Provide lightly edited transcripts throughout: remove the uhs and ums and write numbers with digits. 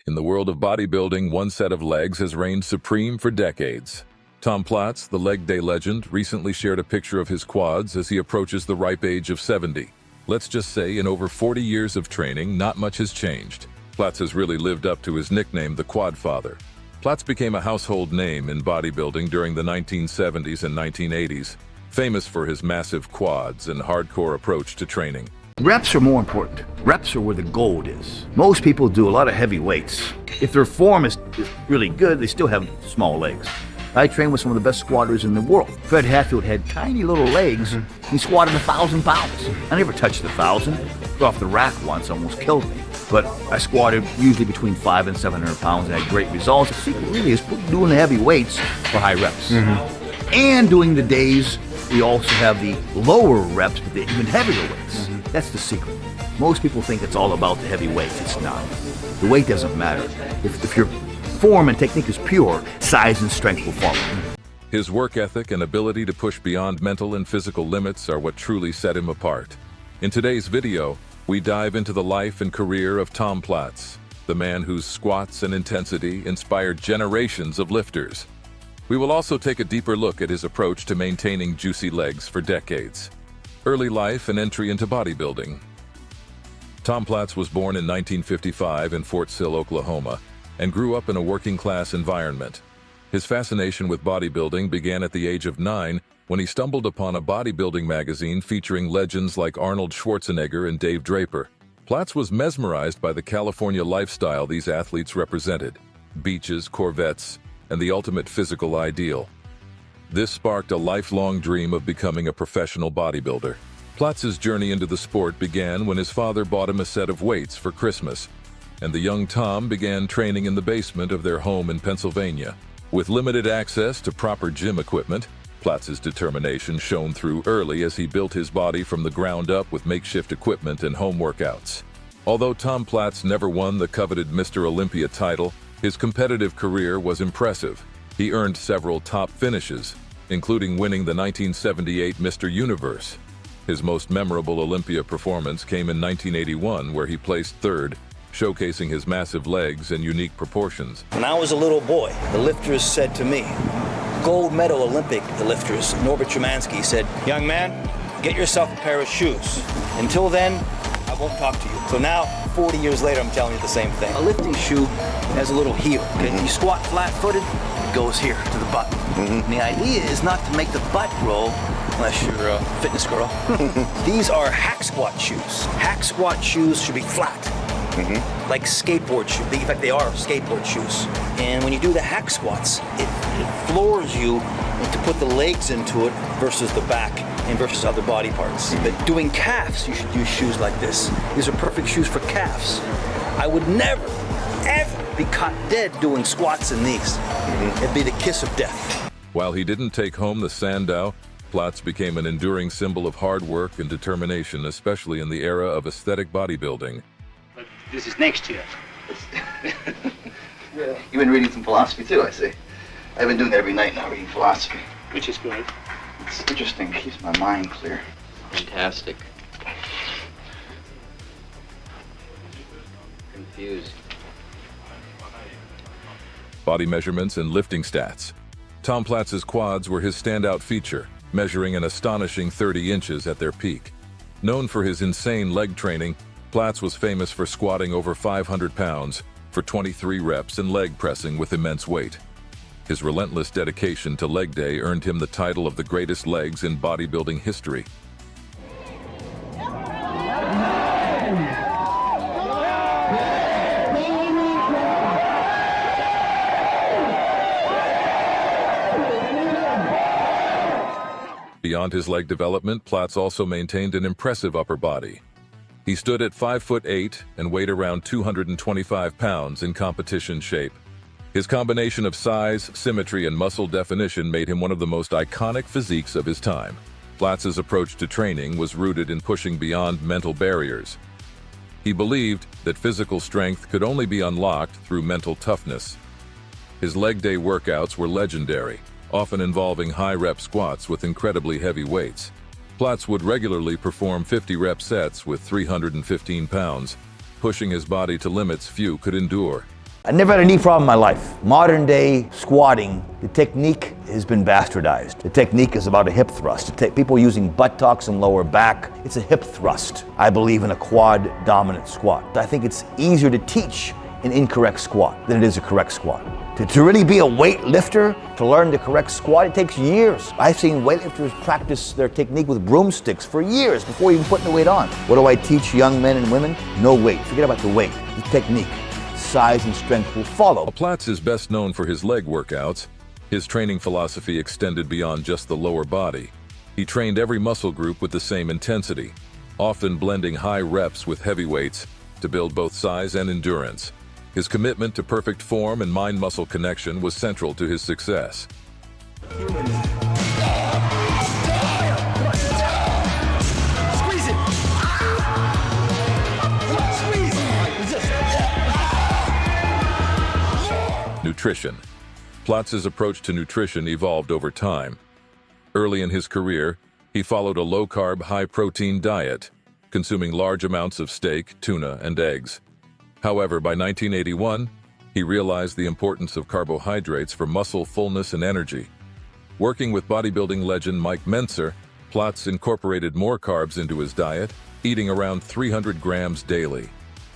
In the world of bodybuilding, one set of legs has reigned supreme for decades. Tom Platz, the leg day legend, recently shared a picture of his quads as he approaches the ripe age of 70. Let's just say, in over 40 years of training, not much has changed. Platz has really lived up to his nickname, the Quad Father. Platz became a household name in bodybuilding during the 1970s and 1980s, famous for his massive quads and hardcore approach to training. Reps are more important. Reps are where the gold is. Most people do a lot of heavy weights. If their form is really good, they still have small legs. I trained with some of the best squatters in the world. Fred Hatfield had tiny little legs. He squatted 1,000 pounds. I never touched 1,000. Off the rack once, almost killed me. But I squatted usually between 500 and 700 pounds and had great results. The secret really is doing the heavy weights for high reps. And doing the days, we also have the lower reps, but the even heavier weights. That's the secret. Most people think it's all about the heavy weights. It's not. The weight doesn't matter. If your form and technique is pure, size and strength will follow. His work ethic and ability to push beyond mental and physical limits are what truly set him apart. In today's video, we dive into the life and career of Tom Platz, the man whose squats and intensity inspired generations of lifters. We will also take a deeper look at his approach to maintaining juicy legs for decades. Early life and entry into bodybuilding. Tom Platz was born in 1955 in Fort Sill, Oklahoma, and grew up in a working-class environment. His fascination with bodybuilding began at the age of 9 when he stumbled upon a bodybuilding magazine featuring legends like Arnold Schwarzenegger and Dave Draper. Platz was mesmerized by the California lifestyle these athletes represented: beaches, Corvettes, and the ultimate physical ideal. This sparked a lifelong dream of becoming a professional bodybuilder. Platz's journey into the sport began when his father bought him a set of weights for Christmas, and the young Tom began training in the basement of their home in Pennsylvania. With limited access to proper gym equipment, Platz's determination shone through early as he built his body from the ground up with makeshift equipment and home workouts. Although Tom Platz never won the coveted Mr. Olympia title, his competitive career was impressive. He earned several top finishes, including winning the 1978 Mr. Universe. His most memorable Olympia performance came in 1981, where he placed third, showcasing his massive legs and unique proportions. When I was a little boy, the lifters said to me, gold medal Olympic lifters, Norbert Szymanski said, "Young man, get yourself a pair of shoes. Until then, I won't talk to you." So now, 40 years later, I'm telling you the same thing. A lifting shoe has a little heel. Okay? You squat flat-footed, it goes here to the butt. And the idea is not to make the butt roll, unless you're a fitness girl. These are hack squat shoes. Hack squat shoes should be flat. Like skateboard shoes. In fact, they are skateboard shoes. And when you do the hack squats, it floors you to put the legs into it versus the back and versus other body parts. But doing calves, you should use shoes like this. These are perfect shoes for calves. I would never, ever be caught dead doing squats in these. It'd be the kiss of death. While he didn't take home the Sandow, Platz became an enduring symbol of hard work and determination, especially in the era of aesthetic bodybuilding. But this is next year. Yeah. You've been reading some philosophy too, I see. I've been doing that every night now, reading philosophy. Which is good. It's interesting, it keeps my mind clear. Fantastic. Confused. Body measurements and lifting stats. Tom Platz's quads were his standout feature, measuring an astonishing 30 inches at their peak. Known for his insane leg training, Platz was famous for squatting over 500 pounds for 23 reps and leg pressing with immense weight. His relentless dedication to leg day earned him the title of the greatest legs in bodybuilding history. Beyond his leg development, Platz also maintained an impressive upper body. He stood at 5'8" and weighed around 225 pounds in competition shape. His combination of size, symmetry, and muscle definition made him one of the most iconic physiques of his time. Platz's approach to training was rooted in pushing beyond mental barriers. He believed that physical strength could only be unlocked through mental toughness. His leg day workouts were legendary, often involving high-rep squats with incredibly heavy weights. Platz would regularly perform 50-rep sets with 315 pounds, pushing his body to limits few could endure. I never had a knee problem in my life. Modern day squatting, the technique has been bastardized. The technique is about a hip thrust. People using buttocks and lower back. It's a hip thrust. I believe in a quad dominant squat. I think it's easier to teach an incorrect squat than it is a correct squat. To really be a weightlifter, to learn the correct squat, it takes years. I've seen weightlifters practice their technique with broomsticks for years before even putting the weight on. What do I teach young men and women? No weight. Forget about the weight. The technique. Size and strength will follow. Platz is best known for his leg workouts. His training philosophy extended beyond just the lower body. He trained every muscle group with the same intensity, often blending high reps with heavy weights to build both size and endurance. His commitment to perfect form and mind-muscle connection was central to his success. Nutrition. Platz's approach to nutrition evolved over time. Early in his career, he followed a low-carb, high-protein diet, consuming large amounts of steak, tuna, and eggs. However, by 1981, he realized the importance of carbohydrates for muscle fullness and energy. Working with bodybuilding legend Mike Mentzer, Platz incorporated more carbs into his diet, eating around 300 grams daily,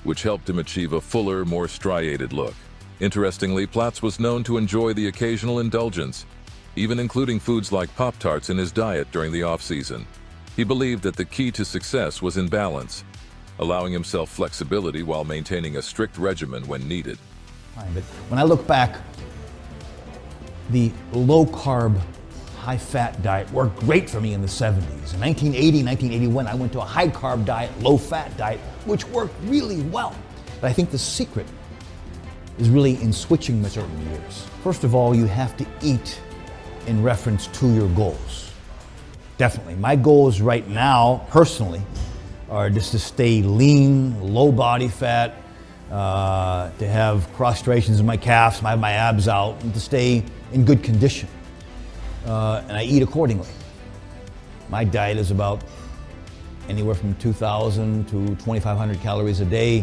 which helped him achieve a fuller, more striated look. Interestingly, Platz was known to enjoy the occasional indulgence, even including foods like Pop-Tarts in his diet during the off-season. He believed that the key to success was in balance, allowing himself flexibility while maintaining a strict regimen when needed. But when I look back, the low-carb, high-fat diet worked great for me in the 70s. In 1980, 1981, I went to a high-carb diet, low-fat diet, which worked really well. But I think the secret is really in switching the certain years. First of all, you have to eat in reference to your goals. Definitely. My goals right now, personally, are just to stay lean, low body fat, to have cross striations in my calves, my abs out, and to stay in good condition. And I eat accordingly. My diet is about anywhere from 2,000 to 2,500 calories a day,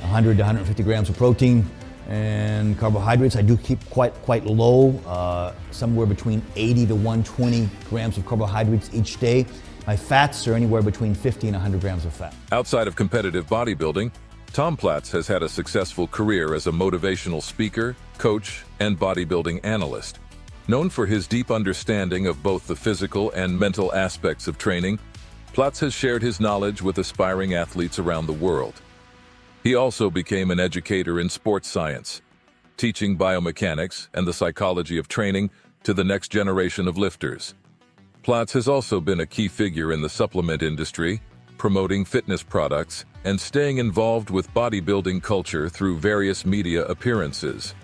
100 to 150 grams of protein, and carbohydrates I do keep quite low, somewhere between 80 to 120 grams of carbohydrates each day. My fats are anywhere between 50 and 100 grams of fat. Outside of competitive bodybuilding, Tom Platz has had a successful career as a motivational speaker, coach, and bodybuilding analyst. Known for his deep understanding of both the physical and mental aspects of training, Platz has shared his knowledge with aspiring athletes around the world. He also became an educator in sports science, teaching biomechanics and the psychology of training to the next generation of lifters. Platz has also been a key figure in the supplement industry, promoting fitness products and staying involved with bodybuilding culture through various media appearances.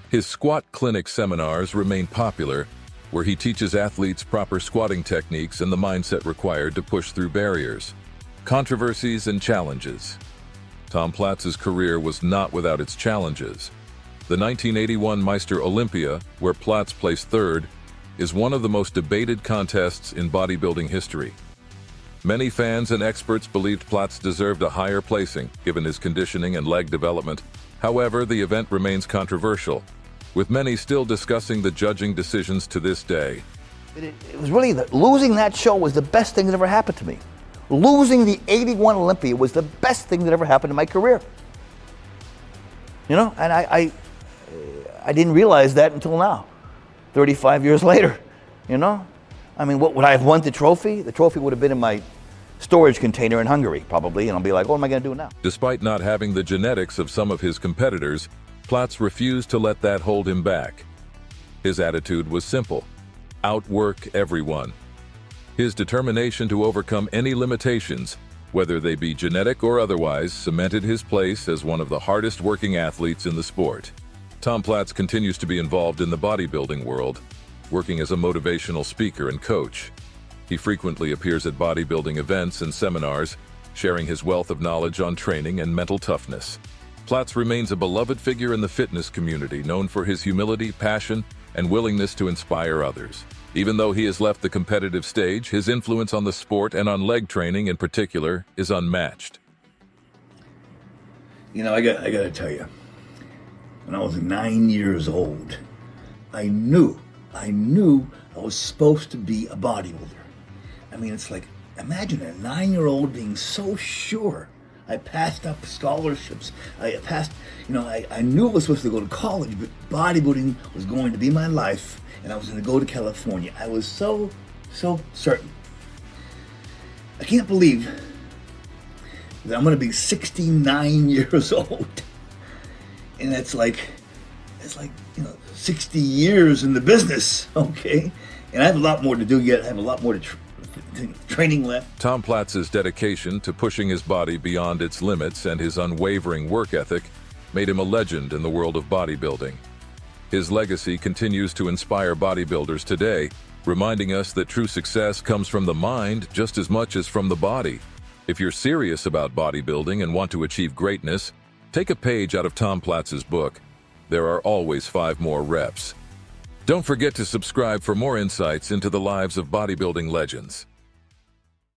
His squat clinic seminars remain popular, where he teaches athletes proper squatting techniques and the mindset required to push through barriers. Controversies and challenges. Tom Platz's career was not without its challenges. The 1981 Meister Olympia, where Platz placed third, is one of the most debated contests in bodybuilding history. Many fans and experts believed Platz deserved a higher placing, given his conditioning and leg development. However, the event remains controversial, with many still discussing the judging decisions to this day. It was really, losing that show was the best thing that ever happened to me. Losing the 81 Olympia was the best thing that ever happened in my career. You know, and I didn't realize that until now, 35 years later, you know? I mean, what would I have won the trophy? The trophy would have been in my storage container in Hungary, probably, and I'll be like, what am I going to do now? Despite not having the genetics of some of his competitors, Platz refused to let that hold him back. His attitude was simple: outwork everyone. His determination to overcome any limitations, whether they be genetic or otherwise, cemented his place as one of the hardest working athletes in the sport. Tom Platz continues to be involved in the bodybuilding world, working as a motivational speaker and coach. He frequently appears at bodybuilding events and seminars, sharing his wealth of knowledge on training and mental toughness. Platz remains a beloved figure in the fitness community, known for his humility, passion, and willingness to inspire others. Even though he has left the competitive stage, his influence on the sport and on leg training in particular is unmatched. You know, I got to tell you, when I was 9 years old. I knew I was supposed to be a bodybuilder. I mean, it's like, imagine a 9-year-old being so sure. I passed up scholarships. I passed, I knew I was supposed to go to college, but bodybuilding was going to be my life, and I was going to go to California. I was so certain. I can't believe that I'm going to be 69 years old. And it's like, 60 years in the business, okay? And I have a lot more to do yet. I have a lot more training left. Tom Platz's dedication to pushing his body beyond its limits and his unwavering work ethic made him a legend in the world of bodybuilding. His legacy continues to inspire bodybuilders today, reminding us that true success comes from the mind just as much as from the body. If you're serious about bodybuilding and want to achieve greatness, take a page out of Tom Platz's book. There are always 5 more reps. Don't forget to subscribe for more insights into the lives of bodybuilding legends.